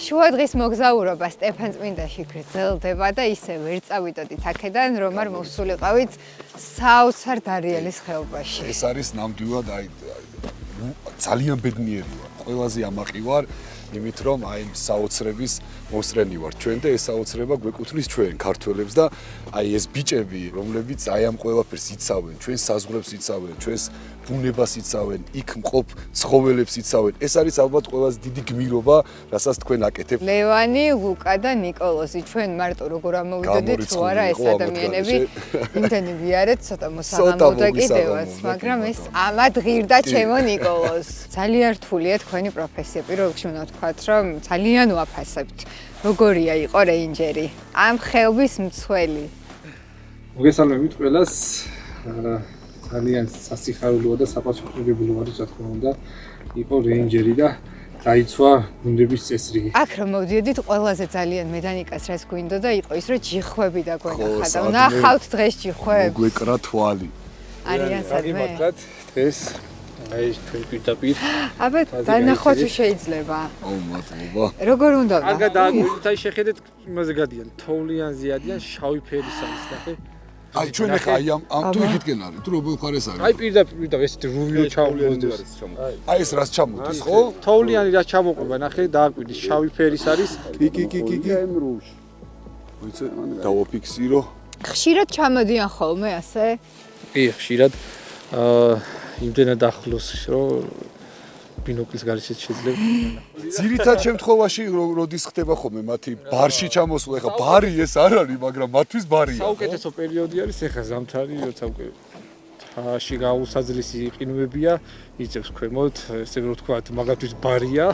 შუადღის მოგზაურობა სტეფანწმინდაში გრძელდება და ისე ვერ წავიდოდით აქედან, რომ არ მოვსულიყავით საოცარ დარიელის ხეობაში. ეს არის ნამდვილად ძალიან ბედნიერი ვარ. ყველაზე ამაყი ვარ, იმით რომ აი საოცრების მოსწრენი ვარ ჩვენ და ეს საოცრება გვეკუთვნის ჩვენ ქართველებს და აი ეს ბიჭები, რომლებიც აი ამ ყველაფერს იცავენ, ჩვენ საზღვრებს იცავენ, ჩვენს ბუნებას იცავენ, იქ მყოფ ცხოველებს იცავენ. ეს არის ალბათ ყველაზე დიდი გმირობა, რასაც თქვენ აკეთებთ. ლევანი, ლუკა და ნიკოლოზი, ჩვენ მარტო როგორ ამოვიდოდით, თუ არა ეს ადამიანები იმდენი ვიარეთ, ცოტა მოსაღამო და კიდევაც, მაგრამ ეს ამად ღირდა ჩემო ნიკოლოზ. ძალიან რთულია თქვენი პროფესია, პირველ რიგში უნდა ვთქვათ, რომ ძალიან ვაფასებთ. როგორია იყო რეინჯერი? ამ ხეობის მცველი. მოგესალმებით ყველას. ძალიან სასიხარულოა და საპასუხისმგებლოა, რა თქმა უნდა, იყო რეინჯერი და დაიცვა გუნდების წესრიგი. აქ რომ მოვდიოდით, ყველაზე ძალიან მედანიკას რაც გვინდოდა და იყო ის, რომ ჯიხვები და გვენახა და ნახავთ დღეს ჯიხვებს. მოგვეკრა თვალი. არიან სადმე? დღეს აი ჩვენ პირდაპირ. აბა დანახვა თუ შეიძლება. აუ მადლობა. როგორ უნდა? აგა დააგვირთ, აი შეხედეთ იმაზე გადიან, თოვლიანზე ადიან, შავი ფერის არის, ნახე. აი ჩვენ ახლა აი ამ თუ იქითკენ არის, თუ როგორ ხარ ეს არის? აი პირდაპირ ესეთი რუვიო ჩამოვიდეს. აი ეს რაც ჩამოდის, ხო? თოვლიანი რაც ჩამოყვება, ნახე, დააგვირთ, შავი ფერის არის. კი. ვიცი, დავაფიქსირო. ხშირად ჩამოდიან ხოლმე ასე? კი, ხშირად იმდენად ახლოს, რომ ბინოკლის გარშეც შეიძლება. ძირითად შემთხვევაში როდის ხდება ხოლმე მათი ბარში ჩამოსვლა, ეხლა ბარი ეს არ არის, მაგრამ მათთვის ბარია. საუკეთესო პერიოდი არის ეხლა ზამთარი, როცა უკვე თაში გაუსაძლისი ყინვებია, იწევს ქვემოთ, ესე რომ ვთქვათ, მაგათთვის ბარია.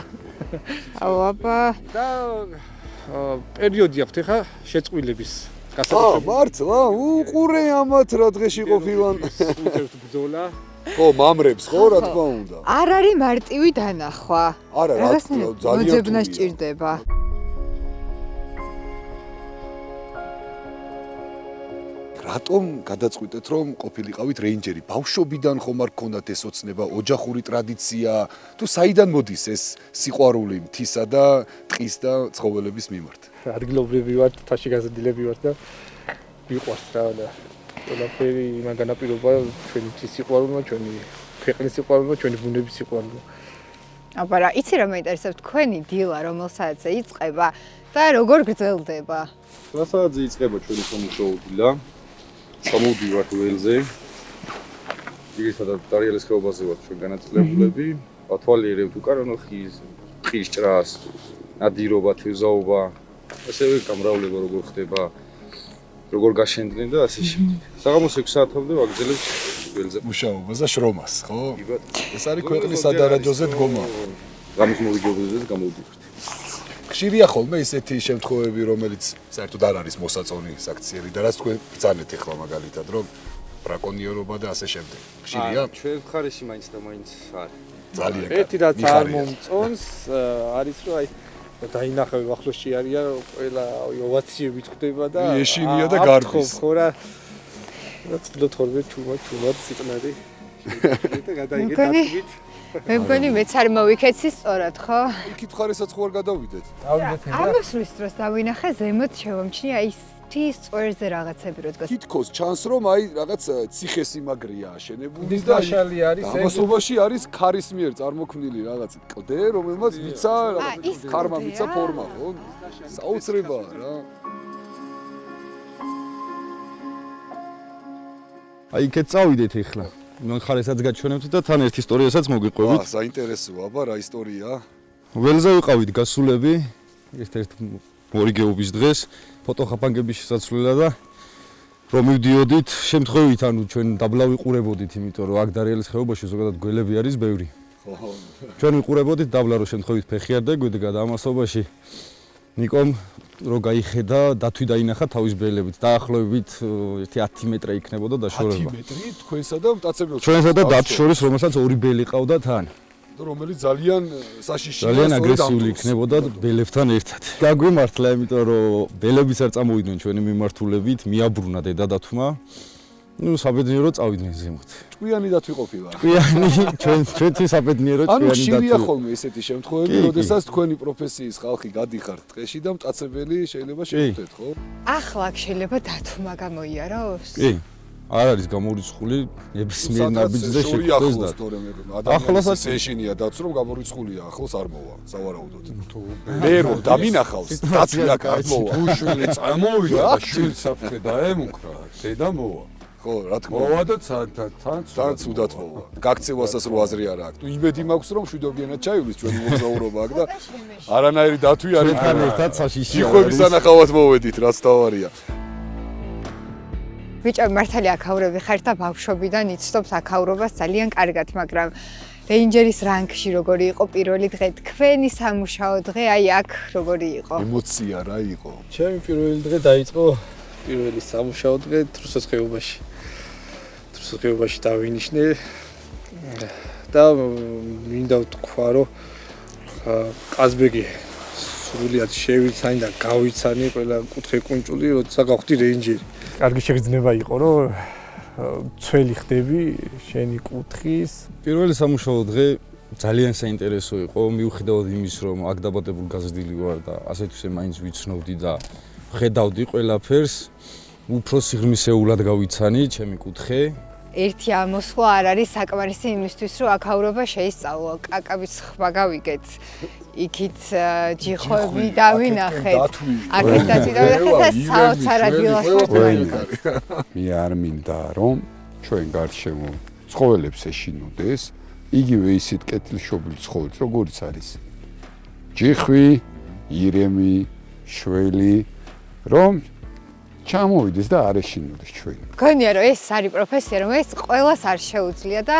აუ აბა. და პერიოდი აქვს ეხლა შეწყვილების გასაკეთებლად. მართლა, უყურე ამათ რა დღეში ყოფილან. უწევთ ბრძოლა. ხო, მამრებს ხო, რა თქმა უნდა. არ არის მარტივი დანახვა. არა, რა თქმა უნდა, ძალიან მოძებნა სჭირდება. რატომ გადაწყვიტეთ რომ ყოფილიყავით რეინჯერი? ბავშვობიდან ხომ არ გქონდათ ეს ოცნება, ოჯახური ტრადიცია, თუ საიდან მოდის ეს სიყვარული მთისა და ტყის და ცხოველების მიმართ? ადგილობრივი ვარ, თაში გაზრდილები ვარ და მიყვარს რა და ყველაფერი იმან განაპირობა ჩვენი მთის სიყვარულმა, ჩვენი ქვეყნის სიყვარულმა, ჩვენი ბუნების სიყვარულმა. აბა რა, იცი რა მაინტერესებს თქვენი დილა რომელ საათზე იწყება და როგორ გრძელდება? რა საათზე იწყება ჩვენი სამუშაო დილა? სამოვდივართ ველზე. ძირითადად დარიელის ხეობაზე ვართ ჩვენ განაწილებულები. ათვალიერებთ უკანონო ხის ჭრას, ნადირობა, თევზაობა, ასევე გამრავლება როგორ ხდება, როგორ გაშენდნენ და ასე შემდეგ. საღამოს 6 საათამდე ვაგრძელებთ ველზე მუშაობას და შრომას, ხო? ეს არის ქვეყნის სადარაჯოზე დგომა. გამის მოვიგებოდეთ და გამოვდივართ. ხშირია ხოლმე ესეთი შემთხვევები, რომელიც საერთოდ არ არის მოსაწონი საქციელი და რაც თქვენ ბრძანეთ ახლა მაგალითად, რომ ბრაკონიერობა და ასე შემდეგ. ხშირია? ჩვენ მხარეში მაინც და მაინც არის. ძალიან ერთი რაც არ მომწონს არის რომ აი დაინახავ ახლოსში არიან ყველა ოვაციები ხდება და ეშინია და გარბის. ხო რა ცდილობ თორმე ჩუმად სიტნარი და გადაიგეთ აქტივით. მე მგონი მეც არ მოვიქეცი სწორად, ხო? იქით ხარესაც ხო არ გადავიდეთ? დავიდეთ ამასვლის დროს დავინახე ზემოთ შევამჩნია ის თის წვერზე რაღაცები რო დგას. თითქოს ჩანს რომ აი რაღაც ციხესიმაგრეა აშენებული და შალი არის ამასობაში არის ქარის მიერ წარმოქმნილი რაღაც კლდე, რომელმაც მიცა რაღაც ქარმა მიცა ფორმა, ხო? საოცრებაა რა. აი იქეთ წავიდეთ ახლა. მან ხარესაც გაჩვენებთ და თან ერთ ისტორიასაც მოგიყვებით. საინტერესოა, აბა რა ისტორია? ველზე ვიყავით გასულები, ერთ-ერთ მორიგეობის დღეს, ფოტოხაფანგების შესაცვლელა და რომ მივდიოდით, შემთხვევით ანუ ჩვენ დაბლა ვიყურებოდით, იმიტომ რომ აქ დარიელის ხეობაში ზოგადად გველები არის ბევრი. ხო. ჩვენ ვიყურებოდით დაბლა რომ შემთხვევით ფეხი არ დაგვედგა და ამასობაში ნიკომ რო გაიხედა, დათვი დაინახა თავის ბელებით. დაახლოებით 10 მეტრი იქნებოდა დაშორება. 10 მეტრი თქვენსა და მტაცებელს. ჩვენსა და დათვს შორის, რომელსაც ორი ბელი ყავდა თან. რომელიც ძალიან საშიშია, ძალიან აგრესიული იქნებოდა ბელებთან ერთად. გაგვიმართლა, იმიტომ რომ ბელებიც არ წამოვიდნენ ჩვენი მიმართულებით, მიაბრუნა დედა დათვმა ნუ საბედნიერო წავიდნენ ზემოთ. ჭკვიანი დათვიყოფილა. ჭკვიანი ჩვენთვის საბედნიერო ანუ ჭკვიანი ხშირია დათვი. ხოლმე ესეთი შემთხვევები, როდესაც თქვენი პროფესიის ხალხი გადიხართ ტყეში და მტაცებელი შეიძლება შეხვდეთ, ხო? ახლა შეიძლება დათვმა გამოიაროს? კი. არ არის გამორიცხული ნებისმიერ ნაბიჯზე შეხვდეს და ადამიანის სეშინია დაც რომ გამორიცხულია ახლოს არ მოვა სავარაუდოდ მე რომ დამინახავს დაცვი აქ არ მოვა უშული წამოვიდა და შვილს საფრთხე დაემუქრა დედა მოვა ხო რა თქმა მოვა და თან ცუდად მოვა გაქცევასაც რო აზრი არ აქვს თუ იმედი მაქვს რომ მშვიდობიანად ჩაივლის ჩვენი მოგზაურობა აქ და არანაირი დათვი არ იქნება თან ერთად საშიში შიხვების ანახავად მოვედით რაც თავარია ბიჭო მართალი აქაურები ხართ და ბავშვობიდან იცნობთ აქაურობას ძალიან კარგად, მაგრამ რეინჯერის რანგში როგორი იყო პირველი დღე, თქვენი სამუშაო დღე, აი აქ როგორი იყო? ემოცია რა იყო? ჩემი პირველი დღე დაიწყო პირველი სამუშაო დღე თრუსოს ხეობაში. თრუსოს ხეობაში დავინიშნე და მინდა ვთქვა, რომ ყაზბეგი სრულიად შევიცანი და გავიცანი ყველა კუთხე კუნჭული, როცა გავხდი რეინჯერი. კარგი შეგრძნება იყო, რომ ცველი ხდები შენი კუთხის. პირველი სამუშაო დღე ძალიან საინტერესო იყო, მიუხედავად იმის, რომ აქ დაბადებული გაზრდილი ვარ და ასეთ ისე მაინც ვიცნობდი და ხედავდი ყველაფერს, უფრო სიღრმისეულად გავიცანი ჩემი კუთხე. ერთი ამოსვლა არ არის საკმარისი იმისთვის, რომ აქაურობა შეისწავლო. კაკაბის ხმა გავიგეთ. იქით ჯიხოები დავინახეთ. აქედაც დავინახეთ და საოცარ ადგილას ვარ. მე არ მინდა რომ ჩვენ გარშემო ცხოველებს ეშინოდეს იგივე ისეთ კეთილშობილი ცხოველს როგორიც არის ჯიხვი, ირემი, შველი რომ ჩამოვიდეს და არ ეშინოდეს ჩვენ. გონია რომ ეს არის პროფესია, რომელიც ყველას არ შეუძლია და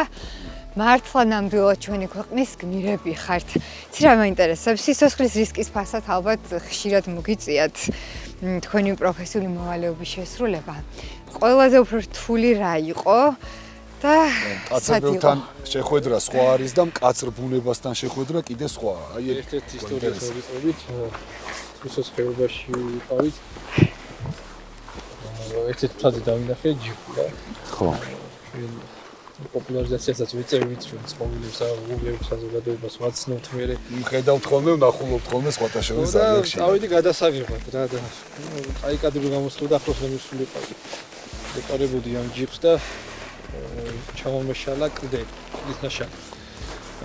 მართლა ნამდვილად ჩვენი ქვეყნის გმირები ხართ. ცი რა მაინტერესებს, სიცოცხლის რისკის ფასად ალბათ ხშირად მოგიწიათ თქვენი პროფესიული მოვალეობის შესრულება. ყველაზე უფრო რთული რა იყო და კაცებთან შეხვედრა სხვა არის და მკაცრ ბუნებასთან შეხვედრა კიდე სხვა. აი ერთ-ერთი ისტორია შევიწყებით თრუსოს ხეობაში ვიყავით. ერთ-ერთი ფრაზი დავინახე ჯიხვი რა. ხო. პოპულარიზაციასაც ვიწევით ჩვენ ცხოველებს, უგლებს, საზოგადოებას ვაცნობთ მე. მხედავთ ხოლმე, ვნახულობთ ხოლმე სხვათა შორის აღიარში. წავიდი გადასაღებად რა და აი კადრი გამოსწოდა ახლოს გამოსულიყავი. დეპარებოდი ამ ჯიპს და ჩამომეშალა კლდე, ის ნაშალი.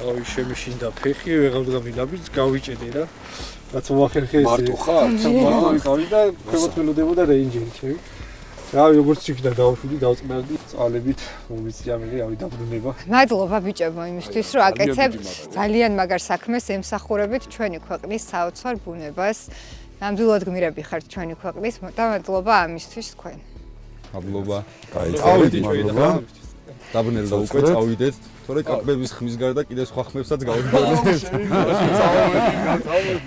აი შემიშინდა ფეხი, ვეღარ გამინაბიჯს, გავიჭედე რა. რაც მოახერხე ეს. მარტო ხარ? ვიყავი და ქვემოთმელოდებოდა რეინჯერი ჩემი. რა როგორც იქიდან დავშვიდი, დავწყნარდი წალებით, მომიწიამელი, ავი დაბრუნება. მადლობა ბიჭებო იმისთვის, რომ აკეთებთ ძალიან მაგარ საქმეს, ემსახურებით ჩვენი ქვეყნის საოცარ ბუნებას. ნამდვილად გმირები ხართ ჩვენი ქვეყნის და მადლობა ამისთვის თქვენ. მადლობა. წავიდით მადლობა. დაბრუნდა უკვე წავიდეთ, თორე კაკბების ხმის გარდა კიდე სხვა ხმებსაც გავიგონებთ. წავედი.